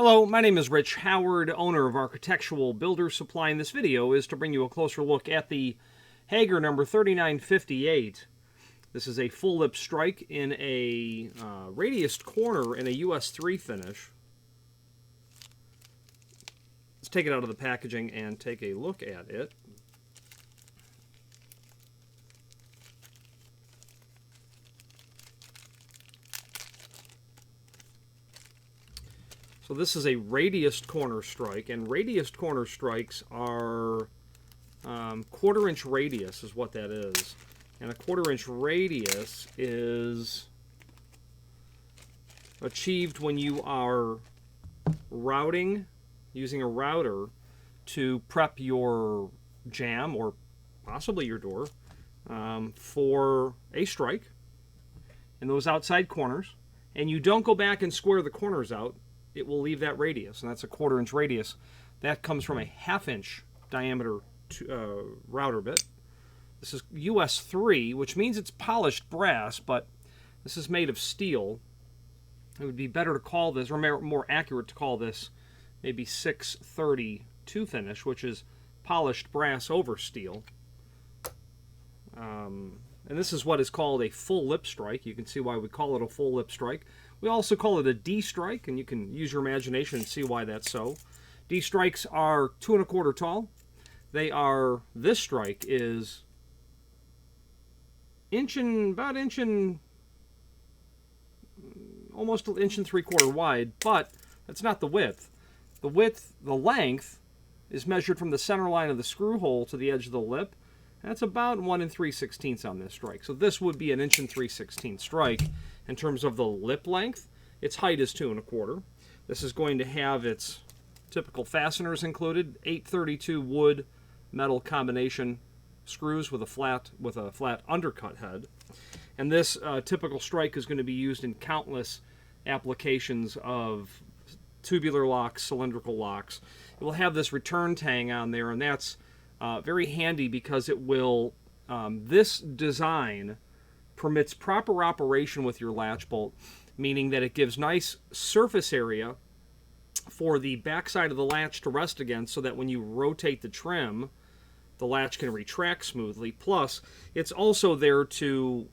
Hello, my name is Rich Howard, owner of Architectural Builder Supply, and this video is to bring you a closer look at the Hager number 3958. This is a full lip strike in a radiused corner in a US3 finish. Let's take it out of the packaging and take a look at it. So this is a radiused corner strike, and radiused corner strikes are quarter-inch radius is what that is. And a quarter-inch radius is achieved when you are routing, using a router to prep your jamb or possibly your door for a strike in those outside corners. And you don't go back and square the corners out. It will leave that radius, and that's a quarter-inch radius. That comes from a half-inch diameter router bit. This is US3, which means it's polished brass, but this is made of steel. It would be better to call this, or more accurate to call this, maybe 632 finish, which is polished brass over steel. And this is what is called a full lip strike. You can see why we call it a full lip strike. We also call it a D strike, and you can use your imagination and see why that's so. D strikes are 2 1/4 tall. They are, this strike is almost an inch and 3/4 wide, but that's not the width. The length is measured from the center line of the screw hole to the edge of the lip. That's about 1 3/16 on this strike. So this would be an 1 3/16 strike in terms of the lip length. Its height is 2 1/4. This is going to have its typical fasteners included, 832 wood metal combination screws with a flat undercut head. And this typical strike is going to be used in countless applications of tubular locks, cylindrical locks. It will have this return tang on there, and that's very handy because it will, this design permits proper operation with your latch bolt, meaning that it gives nice surface area for the backside of the latch to rest against so that when you rotate the trim, the latch can retract smoothly. Plus, it's also there to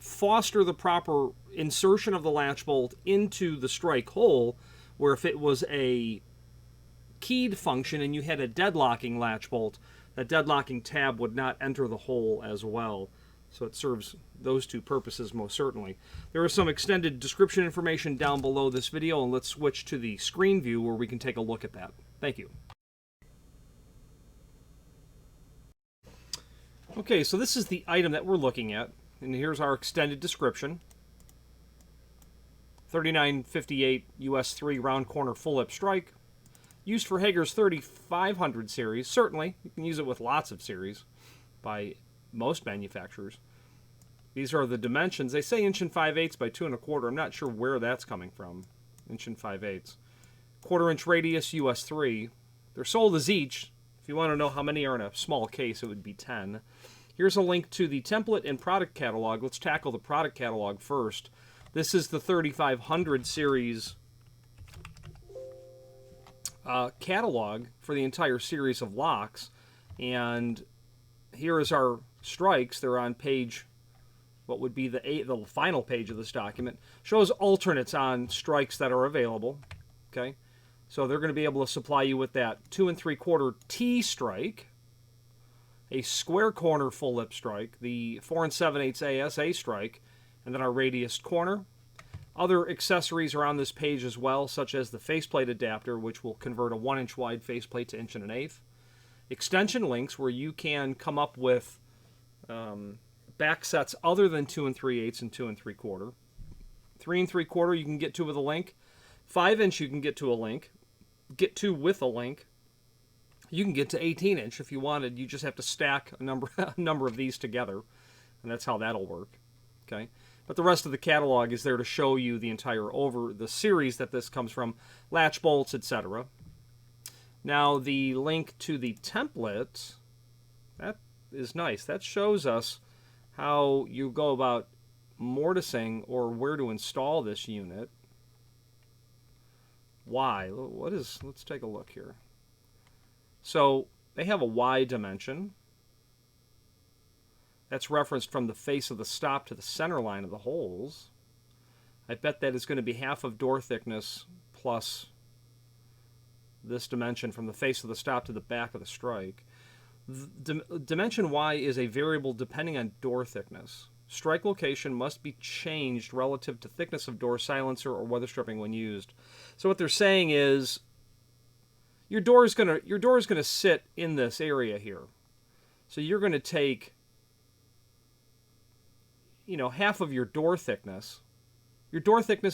foster the proper insertion of the latch bolt into the strike hole, where if it was a keyed function and you had a deadlocking latch bolt, that deadlocking tab would not enter the hole as well. So it serves those two purposes most certainly. There is some extended description information down below this video, and let's switch to the screen view where we can take a look at that. Thank you. Okay, so this is the item that we're looking at, and here's our extended description. 3958 US3 round corner full lip strike. Used for Hager's 3500 series. Certainly, you can use it with lots of series by most manufacturers. These are the dimensions. They say 1 5/8 by 2 1/4. I'm not sure where that's coming from. 1 5/8. Quarter-inch radius US3. They're sold as each. If you want to know how many are in a small case, it would be 10. Here's a link to the template and product catalog. Let's tackle the product catalog first. This is the 3500 series catalog for the entire series of locks, and here is our strikes. They're on page, what would be the final page of this document. Shows alternates on strikes that are available. Okay, so they're going to be able to supply you with that 2 3/4 T strike, a square corner full lip strike, the 4 7/8 ASA strike, and then our radiused corner. Other accessories are on this page as well, such as the faceplate adapter, which will convert a 1 inch wide faceplate to 1 1/8. Extension links, where you can come up with back sets other than 2 3/8 and 2 3/4. 3 3/4 you can get to with a link. 5 inch you can get to a link. Get to with a link. You can get to 18 inch if you wanted. You just have to stack a number of these together, and that's how that'll work. Okay. But the rest of the catalog is there to show you the entire the series that this comes from, latch bolts, etc. Now the link to the template, that is nice. That shows us how you go about mortising or where to install this unit. Y. Let's take a look here. So they have a Y dimension. That's referenced from the face of the stop to the center line of the holes. I bet that is going to be half of door thickness plus this dimension from the face of the stop to the back of the strike. Dimension Y is a variable depending on door thickness. Strike location must be changed relative to thickness of door silencer or weather stripping when used. So what they're saying is your door is going to sit in this area here. So you're going to take, half of your door thickness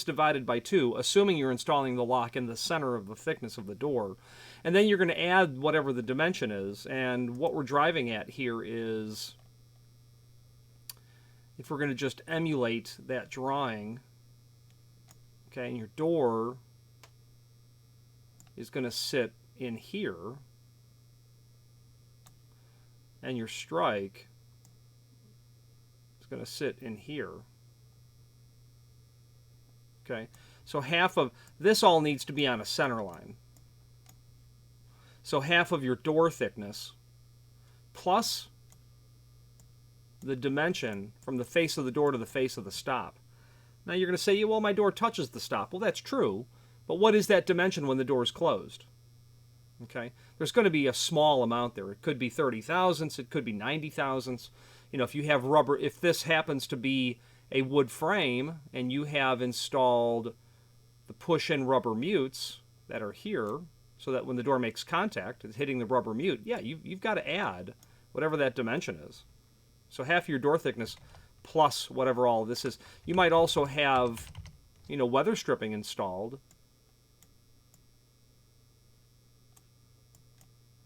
divided by 2, assuming you're installing the lock in the center of the thickness of the door. And then you're going to add whatever the dimension is. And what we're driving at here is, if we're going to just emulate that drawing, okay, and your door is going to sit in here, and your strike is going to sit in here. Okay, so half of this all needs to be on a center line. So half of your door thickness plus the dimension from the face of the door to the face of the stop. Now you're going to say, well, my door touches the stop. Well, that's true, but what is that dimension when the door is closed? Okay, there's going to be a small amount there. It could be 30 thousandths, it could be 90 thousandths. If you have rubber, if this happens to be a wood frame and you have installed the push-in rubber mutes that are here so that when the door makes contact, it's hitting the rubber mute, yeah, you've got to add whatever that dimension is. So half your door thickness plus whatever all this is. You might also have, weather stripping installed.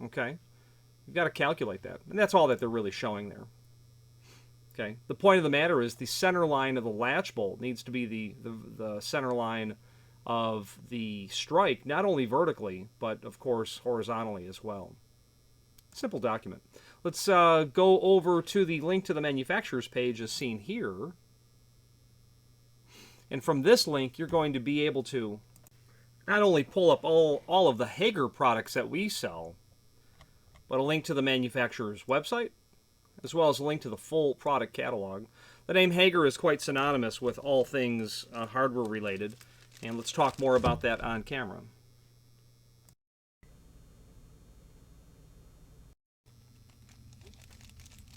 Okay? You've got to calculate that. And that's all that they're really showing there. Okay, the point of the matter is the center line of the latch bolt needs to be the center line of the strike, not only vertically, but of course horizontally as well. Simple document. Let's go over to the link to the manufacturer's page as seen here. And from this link, you're going to be able to not only pull up all of the Hager products that we sell, but a link to the manufacturer's website, as well as a link to the full product catalog. The name Hager is quite synonymous with all things hardware related, and let's talk more about that on camera.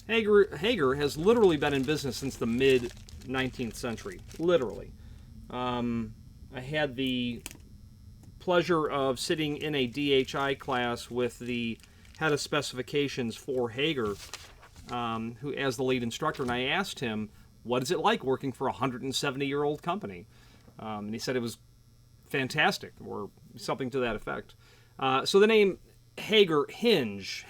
Hager has literally been in business since the mid-19th century, literally. I had the pleasure of sitting in a DHI class with the head of specifications for Hager, who as the lead instructor, and I asked him, what is it like working for a 170-year-old company? And he said it was fantastic, or something to that effect. So the name Hager Hinge,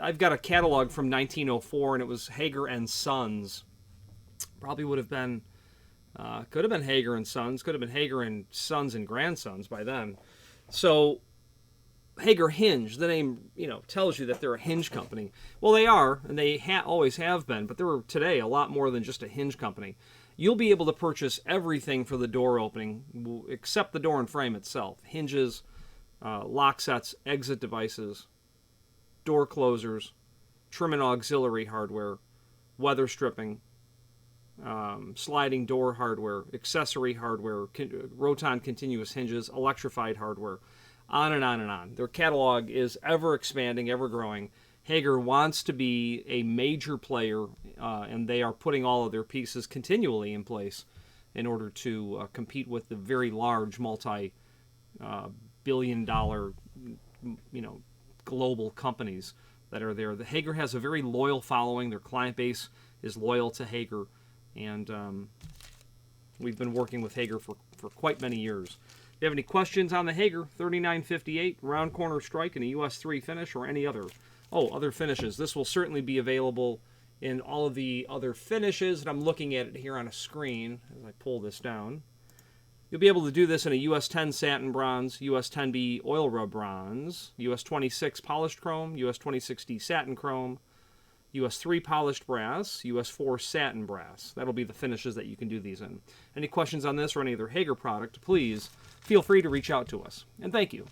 I've got a catalog from 1904, and it was Hager and Sons. Probably would have been, could have been Hager and Sons, could have been Hager and Sons and Grandsons by then. So Hager Hinge, the name, tells you that they're a hinge company. Well, they are, and they always have been, but they're today a lot more than just a hinge company. You'll be able to purchase everything for the door opening, except the door and frame itself. Hinges, lock sets, exit devices, door closers, trim and auxiliary hardware, weather stripping, sliding door hardware, accessory hardware, Roton continuous hinges, electrified hardware, on and on and on. Their catalog is ever expanding, ever growing. Hager wants to be a major player, and they are putting all of their pieces continually in place in order to compete with the very large multi-billion-dollar, global companies that are there. The Hager has a very loyal following. Their client base is loyal to Hager, and we've been working with Hager for quite many years. If you have any questions on the Hager 3958 round corner strike in a US3 finish or any other finishes, this will certainly be available in all of the other finishes, and I'm looking at it here on a screen as I pull this down. You'll be able to do this in a US10 satin bronze, US10B oil rub bronze, US26 polished chrome, US26D satin chrome, US3 polished brass, US4 satin brass. That'll be the finishes that you can do these in. Any questions on this or any other Hager product, please feel free to reach out to us. And thank you.